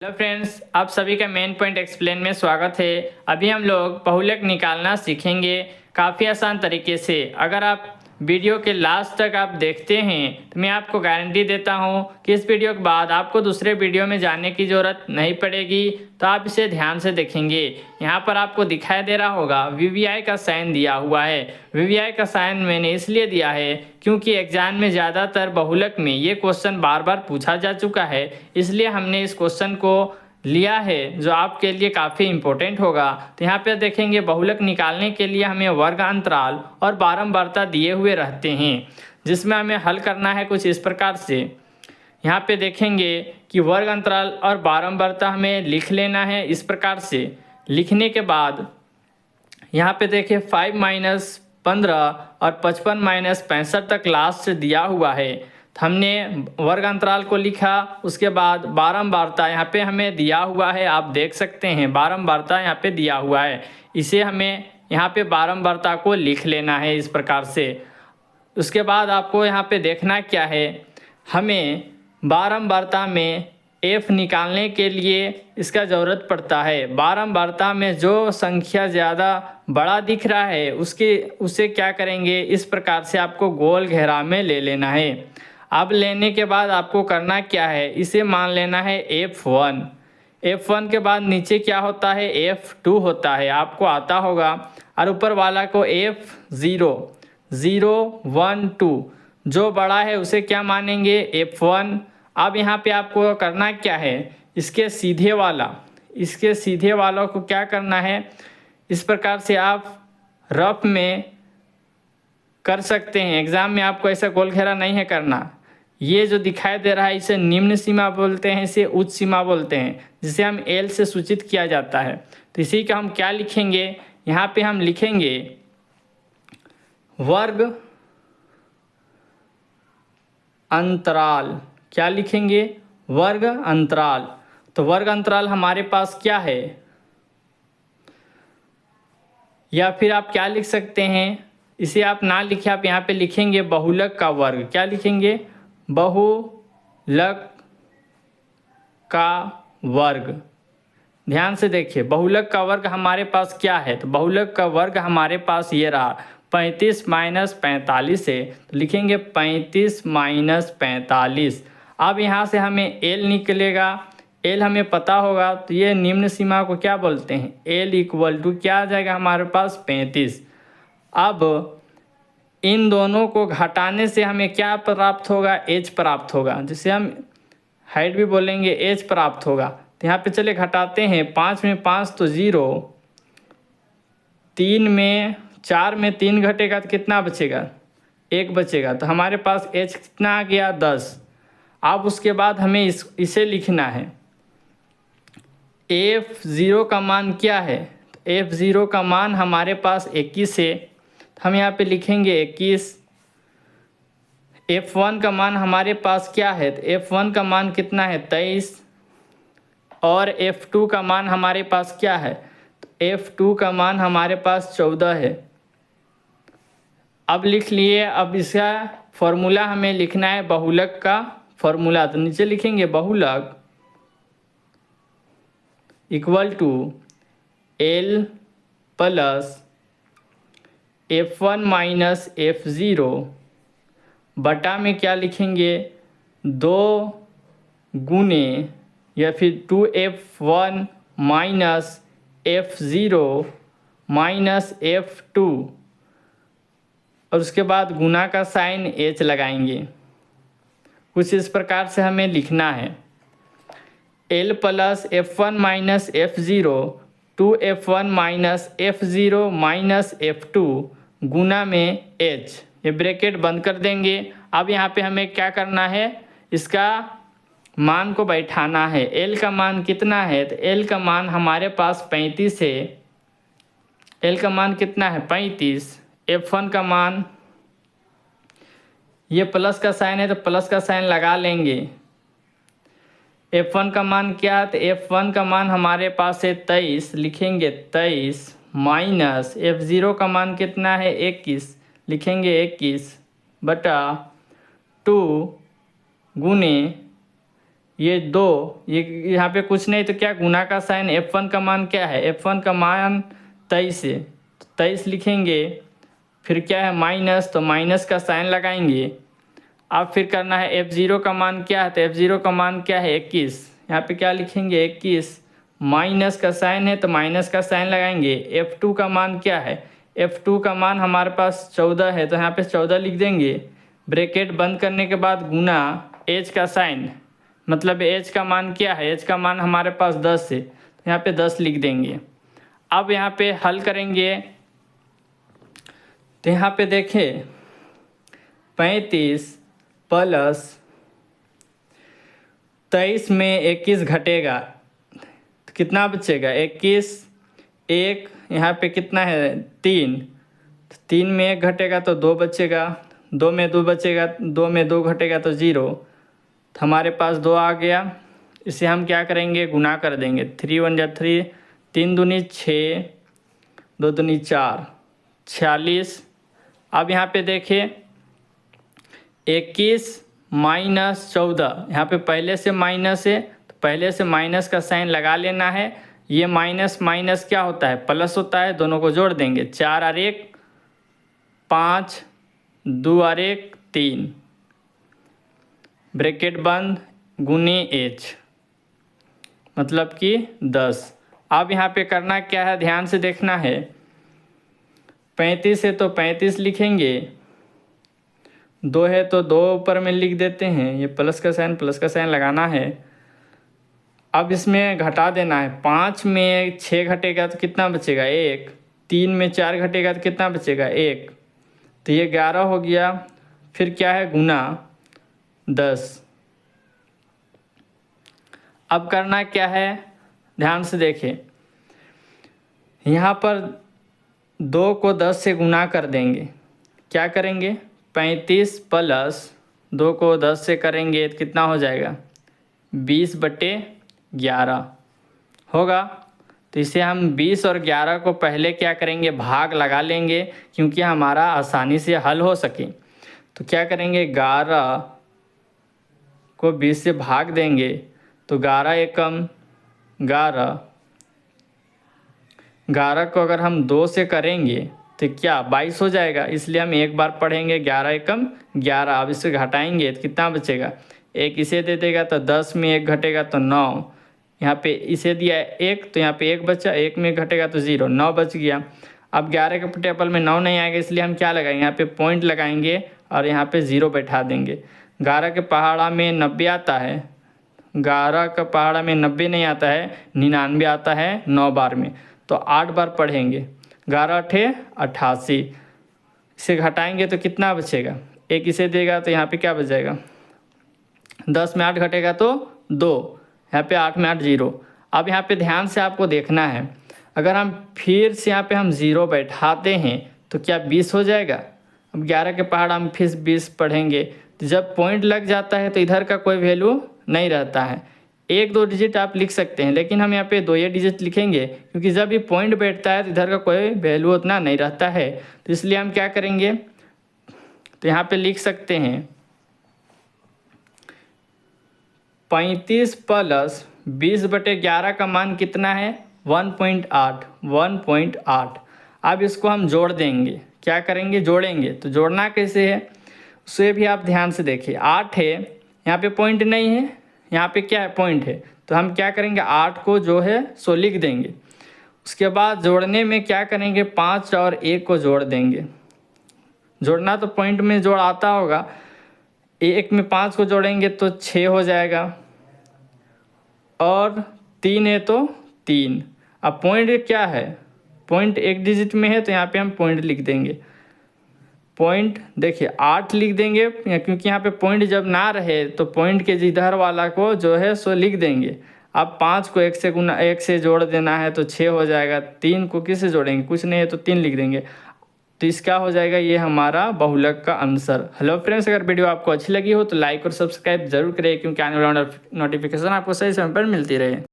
Hello friends, आप सभी का मेन पॉइंट एक्सप्लेन में स्वागत है। अभी हम लोग बहुलक निकालना सीखेंगे काफ़ी आसान तरीके से। अगर आप वीडियो के लास्ट तक आप देखते हैं तो मैं आपको गारंटी देता हूं कि इस वीडियो के बाद आपको दूसरे वीडियो में जाने की ज़रूरत नहीं पड़ेगी। तो आप इसे ध्यान से देखेंगे। यहाँ पर आपको दिखाई दे रहा होगा वीवीआई का साइन दिया हुआ है। वीवीआई का साइन मैंने इसलिए दिया है क्योंकि एग्जाम में ज़्यादातर बहुलक में ये क्वेश्चन बार बार पूछा जा चुका है, इसलिए हमने इस क्वेश्चन को लिया है जो आपके लिए काफ़ी इम्पोर्टेंट होगा। तो यहाँ पे देखेंगे बहुलक निकालने के लिए हमें वर्ग अंतराल और बारंबारता दिए हुए रहते हैं, जिसमें हमें हल करना है कुछ इस प्रकार से। यहाँ पे देखेंगे कि वर्ग अंतराल और बारंबारता हमें लिख लेना है इस प्रकार से। लिखने के बाद यहाँ पे देखिए 5 माइनस 15 और 55 माइनस 65 तक लास्ट से दिया हुआ है। तो हमने वर्ग अंतराल को लिखा, उसके बाद बारंबारता यहाँ पे हमें दिया हुआ है, आप देख सकते हैं बारंबारता यहाँ पे दिया हुआ है। इसे हमें यहाँ पे बारंबारता को लिख लेना है इस प्रकार से। उसके बाद आपको यहाँ पे देखना क्या है, हमें बारंबारता में f निकालने के लिए इसका ज़रूरत पड़ता है। बारंबारता में जो संख्या ज़्यादा बड़ा दिख रहा है उसे क्या करेंगे, इस प्रकार से आपको गोल घेरा में ले लेना है। अब लेने के बाद आपको करना क्या है, इसे मान लेना है f1। f1 के बाद नीचे क्या होता है, f2 होता है, आपको आता होगा। और ऊपर वाला को f0, 0, 1, 2 जो बड़ा है उसे क्या मानेंगे, f1। अब यहाँ पे आपको करना क्या है, इसके सीधे वालों को क्या करना है, इस प्रकार से आप रफ में कर सकते हैं। एग्जाम में आपको ऐसा गोल घेरा नहीं है करना। ये जो दिखाई दे रहा है इसे निम्न सीमा बोलते हैं, इसे उच्च सीमा बोलते हैं, जिसे हम एल से सूचित किया जाता है। तो इसी का हम क्या लिखेंगे, यहाँ पे हम लिखेंगे वर्ग अंतराल। क्या लिखेंगे, वर्ग अंतराल। तो वर्ग अंतराल हमारे पास क्या है, या फिर आप क्या लिख सकते हैं, इसे आप ना लिखे, आप यहाँ पे लिखेंगे बहुलक का वर्ग। क्या लिखेंगे, बहुलक का वर्ग। ध्यान से देखिए, बहुलक का वर्ग हमारे पास क्या है, तो बहुलक का वर्ग हमारे पास ये रहा 35 माइनस 45 है। तो लिखेंगे 35 माइनस 45। अब यहाँ से हमें एल निकलेगा, एल हमें पता होगा। तो ये निम्न सीमा को क्या बोलते हैं, एल इक्वल टू क्या आ जाएगा हमारे पास 35। अब इन दोनों को घटाने से हमें क्या प्राप्त होगा, एच प्राप्त होगा, जिसे हम हाइट भी बोलेंगे, एच प्राप्त होगा। तो यहाँ पे चले घटाते हैं, 5 में 5 तो 0, 4 में 3 घटेगा तो कितना बचेगा, 1 बचेगा। तो हमारे पास एच कितना आ गया, 10। अब उसके बाद हमें इसे लिखना है, f0 का मान क्या है, तो f0 का मान हमारे पास 21 है। तो हम यहाँ पे लिखेंगे 21। f1 का मान हमारे पास क्या है, तो f1 का मान कितना है, 23। और f2 का मान हमारे पास क्या है, तो f2 का मान हमारे पास 14 है। अब लिख लिए। अब इसका फॉर्मूला हमें लिखना है, बहुलक का फॉर्मूला। तो नीचे लिखेंगे बहुलक equal to L plus f1 minus f0 बटा में क्या लिखेंगे, 2 गुने या फिर 2f1 minus f0 minus f2, और उसके बाद गुना का साइन h लगाएंगे। कुछ इस प्रकार से हमें लिखना है, l plus f1 minus f0 2f1 minus f0 minus f2 गुना में h, ये ब्रैकेट बंद कर देंगे। अब यहाँ पे हमें क्या करना है, इसका मान को बैठाना है। l का मान कितना है, तो l का मान हमारे पास 35 है। l का मान कितना है, 35। f1 का मान, ये प्लस का साइन है तो प्लस का साइन लगा लेंगे। f1 का मान क्या है, तो f1 का मान हमारे पास है 23, लिखेंगे 23 माइनस f0 का मान कितना है, 21, लिखेंगे 21 बटा 2 गुने ये 2, ये यहाँ पे कुछ नहीं तो क्या गुना का साइन F1 का मान क्या है, F1 का मान 23 है, 23 लिखेंगे। फिर क्या है माइनस, तो माइनस का साइन लगाएंगे। अब फिर करना है F0 का मान क्या है, तो F0 का मान क्या है 21, यहाँ पे क्या लिखेंगे 21, माइनस का साइन है तो माइनस का साइन लगाएंगे। F2 का मान क्या है, F2 का मान हमारे पास 14 है तो यहाँ पे 14 लिख देंगे। ब्रैकेट बंद करने के बाद गुना एच का साइन, मतलब एच का मान क्या है, एच का मान हमारे पास 10 है तो यहाँ पे 10 लिख देंगे। अब यहाँ पे हल करेंगे तो यहाँ पे देखें 35 प्लस 23 में 21 घटेगा तो कितना बचेगा 21, एक यहाँ पे कितना है 3, 3 में 1 घटेगा तो 2 बचेगा, 2 में 2 बचेगा, 2 में 2 घटेगा तो 0, तो हमारे पास 2 आ गया। इसे हम क्या करेंगे गुना कर देंगे, 3 1 जा 3, 3 दूनी 6, 2 दूनी 4, 46। अब यहाँ पे देखिए 21 माइनस 14, यहाँ पे पहले से माइनस है तो पहले से माइनस का साइन लगा लेना है। ये माइनस माइनस क्या होता है प्लस होता है, दोनों को जोड़ देंगे, 4 और 1 5, 2 और 1 3, ब्रैकेट बंद, गुने एच मतलब कि 10। अब यहाँ पे करना क्या है ध्यान से देखना है, 35 है तो 35 लिखेंगे, 2 है तो 2 ऊपर में लिख देते हैं, ये प्लस का साइन लगाना है। अब इसमें घटा देना है, 5 में 6 घटेगा तो कितना बचेगा 1, 3 में 4 घटेगा तो कितना बचेगा 1, तो ये 11 हो गया। फिर क्या है गुना 10। अब करना क्या है ध्यान से देखें, यहाँ पर 2 को 10 से गुना कर देंगे, क्या करेंगे 35 प्लस 2 को 10 से करेंगे तो कितना हो जाएगा 20/11 होगा। तो इसे हम 20 और 11 को पहले क्या करेंगे भाग लगा लेंगे क्योंकि हमारा आसानी से हल हो सके। तो क्या करेंगे 11 को 20 से भाग देंगे तो 11 एकम 11, 11 को अगर हम 2 से करेंगे तो क्या 22 हो जाएगा, इसलिए हम एक बार पढ़ेंगे 11 एकम 11। अब इसे घटाएंगे तो कितना बचेगा, 1 इसे दे देगा तो 10 में 1 घटेगा तो 9, यहाँ पे इसे दिया है 1 तो यहाँ पे 1 बचा, 1 में घटेगा तो 0, 9 बच गया। अब 11 के टेबल में 9 नहीं आएगा इसलिए हम क्या लगाएंगे यहाँ पे पॉइंट लगाएंगे और यहाँ पे 0 बैठा देंगे। 11 के पहाड़ा में 90 आता है, 11 का पहाड़ा में 90 नहीं आता है, 99 आता है 9 बार में, तो 8 बार पढ़ेंगे, 11 × 8 = 88। इसे घटाएंगे तो कितना बचेगा, 1 इसे देगा तो यहाँ पे क्या बच जाएगा 10 में 8 घटेगा तो 2, यहाँ पे 8 में 8 0। अब यहाँ पे ध्यान से आपको देखना है, अगर हम फिर से यहाँ पे हम 0 बैठाते हैं तो क्या 20 हो जाएगा। अब 11 के पहाड़ हम फिर 20 पढ़ेंगे, तो जब पॉइंट लग जाता है तो इधर का कोई वैल्यू नहीं रहता है, 1-2 डिजिट आप लिख सकते हैं, लेकिन हम यहाँ पे 2 डिजिट लिखेंगे क्योंकि जब ये पॉइंट बैठता है तो इधर का कोई वैल्यू उतना नहीं रहता है। तो इसलिए हम क्या करेंगे, तो यहाँ पे लिख सकते हैं 35 प्लस 20/11 का मान कितना है 1.8, 1.8। अब इसको हम जोड़ देंगे, क्या करेंगे जोड़ेंगे। तो जोड़ना कैसे है उसे भी आप ध्यान से देखिए, 8 है यहाँ पे पॉइंट नहीं है, यहाँ पे क्या है पॉइंट है, तो हम क्या करेंगे 8 को जो है सो लिख देंगे। उसके बाद जोड़ने में क्या करेंगे 5 और 1 को जोड़ देंगे, जोड़ना तो पॉइंट में जोड़ आता होगा, 1 में 5 को जोड़ेंगे तो 6 हो जाएगा, और 3 है तो 3। अब पॉइंट क्या है, पॉइंट 1 डिजिट में है तो यहाँ पे हम पॉइंट लिख देंगे, पॉइंट देखिए 8 लिख देंगे क्योंकि यहाँ पे पॉइंट जब ना रहे तो पॉइंट के जिधर वाला को जो है सो लिख देंगे। अब 5 को 1 से जोड़ देना है तो 6 हो जाएगा, 3 को किससे जोड़ेंगे, कुछ नहीं है तो 3 लिख देंगे, तो इसका हो जाएगा ये हमारा बहुलक का आंसर। हेलो फ्रेंड्स, अगर वीडियो आपको अच्छी लगी हो तो लाइक और सब्सक्राइब जरूर करें क्योंकि आने वाला नोटिफिकेशन आपको सही समय पर मिलती रहे।